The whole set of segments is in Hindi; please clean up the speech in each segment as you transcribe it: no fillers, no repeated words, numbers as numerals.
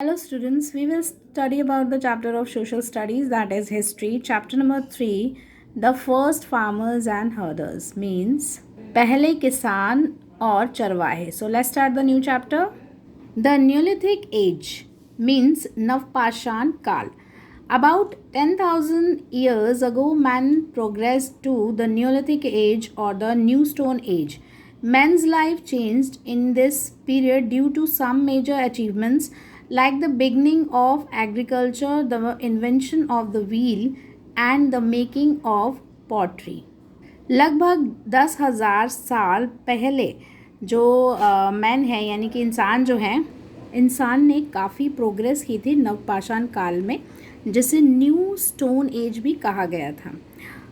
Hello students, we will study about the chapter of social studies, that is history. Chapter number 3, the first farmers and herders, means पहले किसान और चरवाहे. So let's start the new chapter. The Neolithic age means Navpashan Kal. About 10,000 years ago, man progressed to the Neolithic age or the New Stone age. Man's life changed in this period due to some major achievements like the beginning of agriculture, the invention of the wheel, and the making of pottery. लगभग 10,000 साल पहले जो मैन है यानी कि इंसान जो है, इंसान ने काफ़ी प्रोग्रेस की थी नवपाषाण काल में, जिसे न्यू स्टोन एज भी कहा गया था.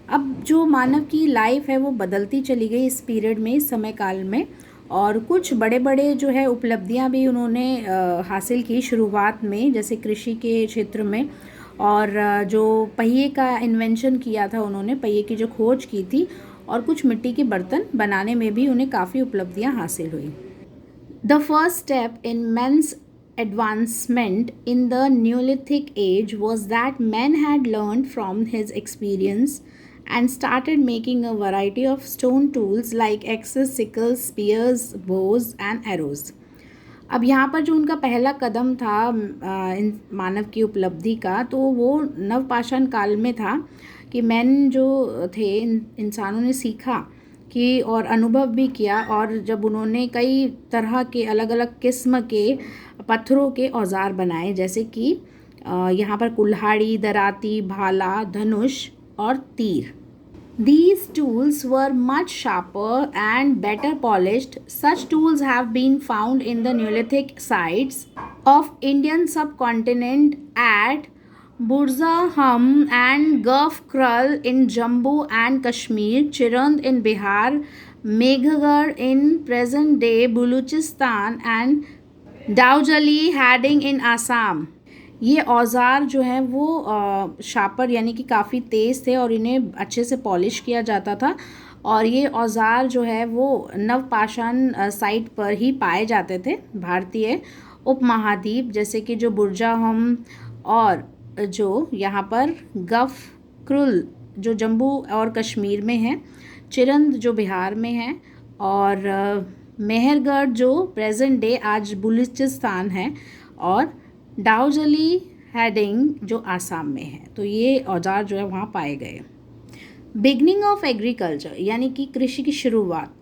अब जो मानव की लाइफ है वो बदलती चली गई इस पीरियड में, इस समय काल में, और कुछ बड़े बड़े जो है उपलब्धियां भी उन्होंने हासिल की शुरुआत में, जैसे कृषि के क्षेत्र में, और जो पहिए का इन्वेंशन किया था उन्होंने, पहिए की जो खोज की थी, और कुछ मिट्टी के बर्तन बनाने में भी उन्हें काफ़ी उपलब्धियां हासिल हुई. The first step in men's advancement in the Neolithic age was that man had learned from his experience and started making a variety of stone tools like axes, sickles, spears, bows and arrows. अब यहाँ पर जो उनका पहला कदम था इन मानव की उपलब्धि का, तो वो नवपाषाण काल में था कि मैन जो थे इंसानों ने सीखा कि और अनुभव भी किया, और जब उन्होंने कई तरह के अलग अलग किस्म के पत्थरों के औजार बनाए, जैसे कि यहाँ पर कुल्हाड़ी, दराती, भाला, धनुष और तीर. These tools were much sharper and better polished. Such tools have been found in the Neolithic sites of Indian subcontinent at Burzahum and Gulf Krull in Jammu and Kashmir, Chirand in Bihar, Meghagarh in present-day Baluchistan and Daujali Hading in Assam. ये औज़ार जो हैं वो शापर यानी कि काफ़ी तेज़ थे और इन्हें अच्छे से पॉलिश किया जाता था, और ये औज़ार जो है वो नवपाषाण साइट पर ही पाए जाते थे भारतीय उपमहाद्वीप, जैसे कि जो बुर्जाहम और जो यहाँ पर गफ क्रुल जो जम्मू और कश्मीर में है, चिरंद जो बिहार में है, और मेहरगढ़ जो प्रेजेंट डे आज बलूचिस्तान है, और डाउजली हैडिंग जो आसाम में है. तो ये औजार जो है वहाँ पाए गए. बिगनिंग ऑफ एग्रीकल्चर यानी कि कृषि की शुरुआत.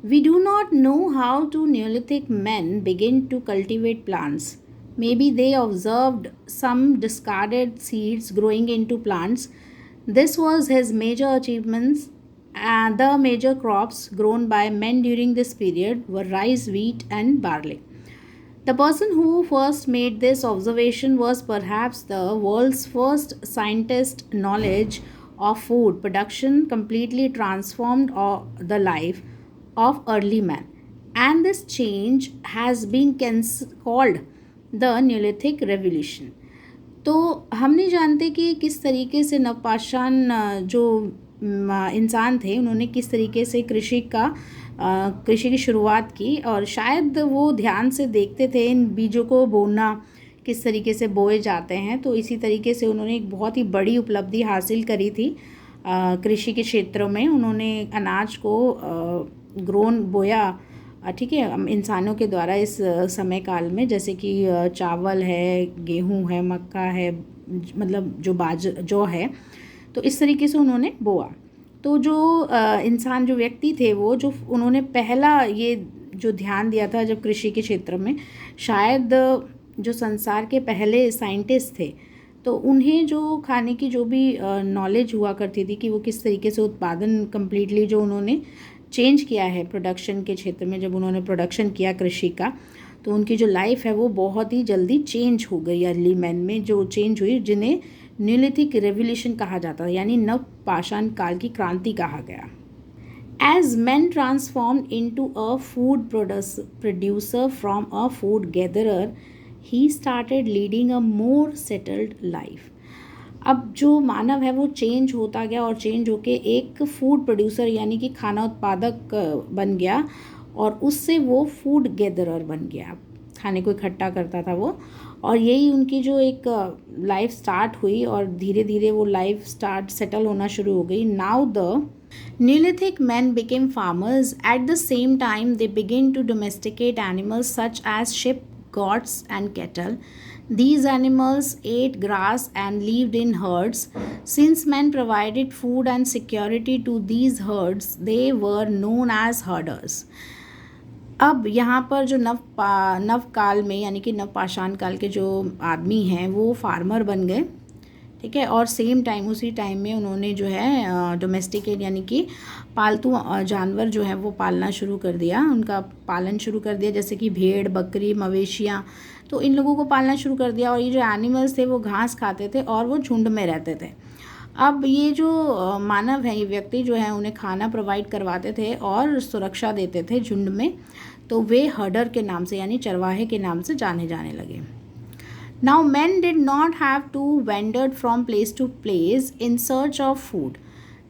We do not know how to neolithic man begin to cultivate plants. Maybe they observed some discarded seeds growing into plants. This was his major achievements. The major crops grown by men during this period were rice, wheat and barley. The person who first made this observation was perhaps the world's first scientist. Knowledge of food production completely transformed the life of early man, and this change has been called the Neolithic Revolution. तो हम नहीं जानते कि किस तरीके से नवपाषाण जो इंसान थे उन्होंने किस तरीके से कृषि की शुरुआत की, और शायद वो ध्यान से देखते थे इन बीजों को बोना किस तरीके से बोए जाते हैं. तो इसी तरीके से उन्होंने एक बहुत ही बड़ी उपलब्धि हासिल करी थी कृषि के क्षेत्रों में. उन्होंने अनाज को ग्रोन बोया, ठीक है, इंसानों के द्वारा इस समय काल में, जैसे कि चावल है, गेहूं है, मक्का है, मतलब जो जौ है. तो इस तरीके से उन्होंने बोआ. तो जो इंसान जो व्यक्ति थे वो जो उन्होंने पहला ये जो ध्यान दिया था जब कृषि के क्षेत्र में, शायद जो संसार के पहले साइंटिस्ट थे, तो उन्हें जो खाने की जो भी नॉलेज हुआ करती थी कि वो किस तरीके से उत्पादन कम्प्लीटली जो उन्होंने चेंज किया है प्रोडक्शन के क्षेत्र में, जब उन्होंने प्रोडक्शन किया कृषि का, तो उनकी जो लाइफ है वो बहुत ही जल्दी चेंज हो गई. अर्ली मैन में जो चेंज हुई, जिन्हें न्यूलिथिक रेवोल्यूशन कहा जाता है, यानी नवपाषाण काल की क्रांति कहा गया. As man transformed into a food producer from a food gatherer, he started leading a more settled life. अब जो मानव है वो चेंज होता गया, और चेंज होके एक फूड प्रोड्यूसर यानी कि खाना उत्पादक बन गया, और उससे वो फूड गैदरर बन गया, खाने को इकट्ठा करता था वो, और यही उनकी जो एक लाइफ स्टार्ट हुई और धीरे धीरे वो लाइफ स्टार्ट सेटल होना शुरू हो गई. Now the Neolithic men became farmers. At the same time, they began to domesticate animals such as sheep, goats, and cattle. These animals ate grass and lived in herds. Since men provided food and security to these herds, they were known as herders. अब यहाँ पर जो नव काल में यानी कि नव पाषाण काल के जो आदमी हैं वो फार्मर बन गए. ठीक है. और सेम टाइम उसी टाइम में उन्होंने जो है डोमेस्टिकेट यानी कि पालतू जानवर जो है वो पालना शुरू कर दिया, उनका पालन शुरू कर दिया, जैसे कि भेड़, बकरी, मवेशियाँ. तो इन लोगों को पालना शुरू कर दिया. और ये जो एनिमल्स थे वो घास खाते थे और वो झुंड में रहते थे. अब ये जो मानव है, ये व्यक्ति जो है, उन्हें खाना प्रोवाइड करवाते थे और सुरक्षा देते थे झुंड में. तो वे हर्डर के नाम से यानी चरवाहे के नाम से जाने जाने लगे. Now men did not have to wander from place to place in search of food.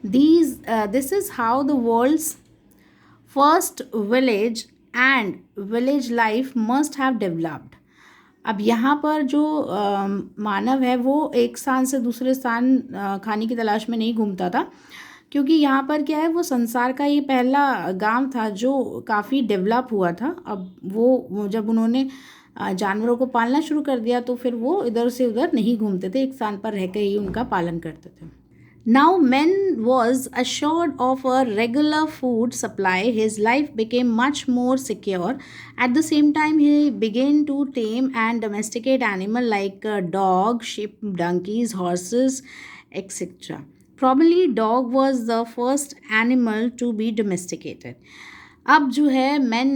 This is how the world's first village and village life must have developed. अब यहाँ पर जो मानव है वो एक स्थान से दूसरे स्थान खाने की तलाश में नहीं घूमता था, क्योंकि यहाँ पर क्या है, वो संसार का ये पहला गांव था जो काफ़ी डेवलप हुआ था. अब वो जब उन्होंने जानवरों को पालना शुरू कर दिया तो फिर वो इधर से उधर नहीं घूमते थे, एक स्थान पर रह के ही उनका पालन करते थे. Now man was assured of a regular food supply. His life became much more secure. At the same time, he began to tame and domesticate animals like dogs, sheep, donkeys, horses, etc. Probably dog was the first animal to be domesticated. अब जो है मैन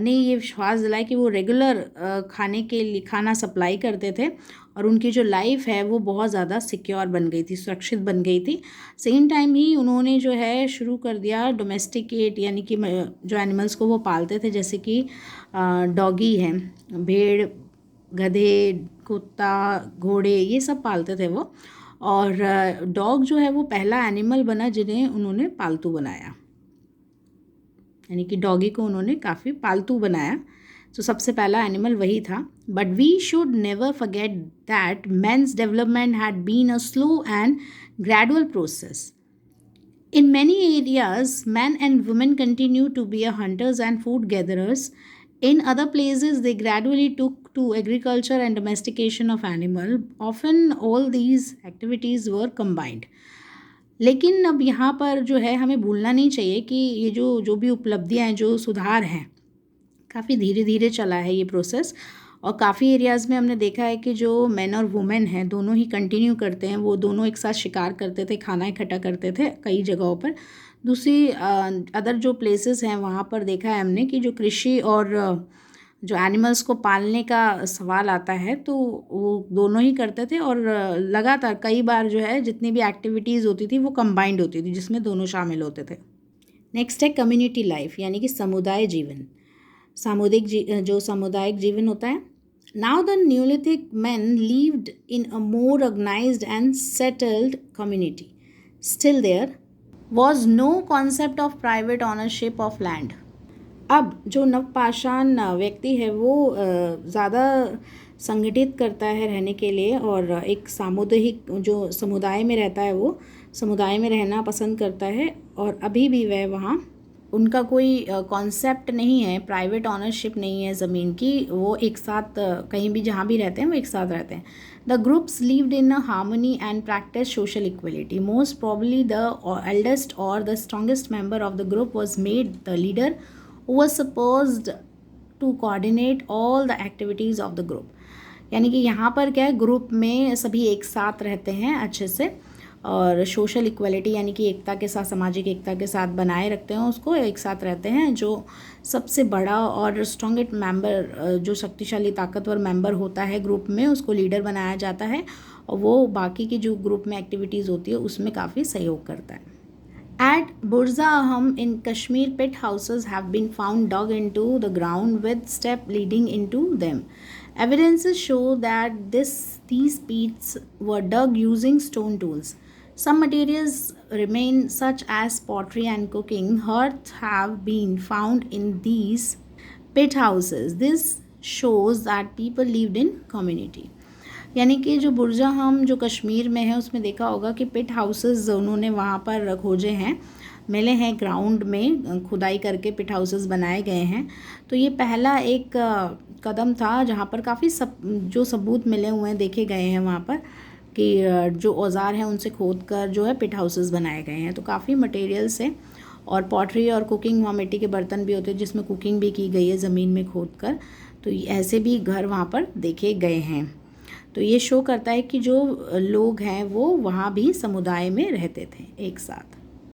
ने ये विश्वास दिलाया कि वो रेगुलर खाने के लिए खाना सप्लाई करते थे और उनकी जो लाइफ है वो बहुत ज़्यादा सिक्योर बन गई थी, सुरक्षित बन गई थी. सेम टाइम ही उन्होंने जो है शुरू कर दिया डोमेस्टिकेट यानी कि जो एनिमल्स को वो पालते थे, जैसे कि डॉगी हैं, भेड़, गधे, कुत्ता, घोड़े, ये सब पालते थे वो. और डॉग जो है वो पहला एनिमल बना जिन्हें उन्होंने पालतू बनाया, यानी कि डॉगी को उन्होंने काफ़ी पालतू बनाया. तो सबसे पहला एनिमल वही था. But we should never forget that men's development had been a slow and gradual process. In many areas, men and women continue to be hunters and food gatherers. In other places, they gradually took to agriculture and domestication of animal. Often, all these activities were combined. लेकिन अब यहाँ पर जो है हमें भूलना नहीं चाहिए कि ये जो भी उपलब्धियाँ हैं, जो सुधार हैं, काफ़ी धीरे धीरे चला है ये प्रोसेस. और काफ़ी एरियाज़ में हमने देखा है कि जो मेन और वुमेन हैं दोनों ही कंटिन्यू करते हैं, वो दोनों एक साथ शिकार करते थे, खाना इकट्ठा करते थे कई जगहों पर. दूसरी अदर जो प्लेसेस हैं वहाँ पर देखा है हमने कि जो कृषि और जो एनिमल्स को पालने का सवाल आता है तो वो दोनों ही करते थे. और लगातार कई बार जो है जितनी भी एक्टिविटीज़ होती थी वो कंबाइंड होती थी, जिसमें दोनों शामिल होते थे. नेक्स्ट है कम्युनिटी लाइफ यानी कि समुदाय जीवन, जो सामुदायिक जीवन होता है. Now the neolithic man lived in a more organised and settled community. Still there was no concept of private ownership of land. अब जो नवपाषाण व्यक्ति है वो ज़्यादा संगठित करता है रहने के लिए और एक सामुदायिक जो समुदाय में रहता है वो समुदाय में रहना पसंद करता है. और अभी भी वह वहाँ उनका कोई कॉन्सेप्ट नहीं है, प्राइवेट ऑनरशिप नहीं है ज़मीन की. वो एक साथ कहीं भी जहाँ भी रहते हैं वो एक साथ रहते हैं. The groups lived in a harmony and practice social equality. Most probably the eldest और the strongest member of the group was made the leader who was supposed to coordinate all the activities of the group. यानी कि यहाँ पर क्या है, ग्रुप में सभी एक साथ रहते हैं अच्छे से और सोशल इक्वलिटी यानी कि एकता के साथ, सामाजिक एकता के साथ बनाए रखते हैं उसको, एक साथ रहते हैं. जो सबसे बड़ा और स्ट्रॉन्गेस्ट मेंबर, जो शक्तिशाली ताकतवर मेंबर होता है ग्रुप में, उसको लीडर बनाया जाता है और वो बाकी की जो ग्रुप में एक्टिविटीज़ होती है उसमें काफ़ी सहयोग करता है. At Burza Aham in Kashmir, pit houses have been found dug into the ground with steps leading into them. Evidences show that these pits were dug using stone tools. Some materials remain, such as pottery and cooking hearths, have been found in these pit houses. This shows that people lived in community. यानी कि जो बुर्जाहम जो कश्मीर में है उसमें देखा होगा कि पिट हाउसेस उन्होंने वहाँ पर खोजे हैं, मिले हैं, ग्राउंड में खुदाई करके पिट हाउसेस बनाए गए हैं। तो ये पहला एक कदम था जहाँ पर काफ़ी जो सबूत मिले हुए हैं, देखे गए हैं वहाँ पर कि जो औज़ार हैं उनसे खोद कर जो है पिट हाउसेस बनाए गए हैं। तो काफ़ी मटेरियल्स हैं और पॉटरी और कुकिंग, वहाँ मिट्टी के बर्तन भी होते हैं जिसमें कुकिंग भी की गई है ज़मीन में खोद कर। तो ऐसे भी घर वहाँ पर देखे गए हैं। तो ये शो करता है कि जो लोग हैं वो वहाँ भी समुदाय में रहते थे एक साथ।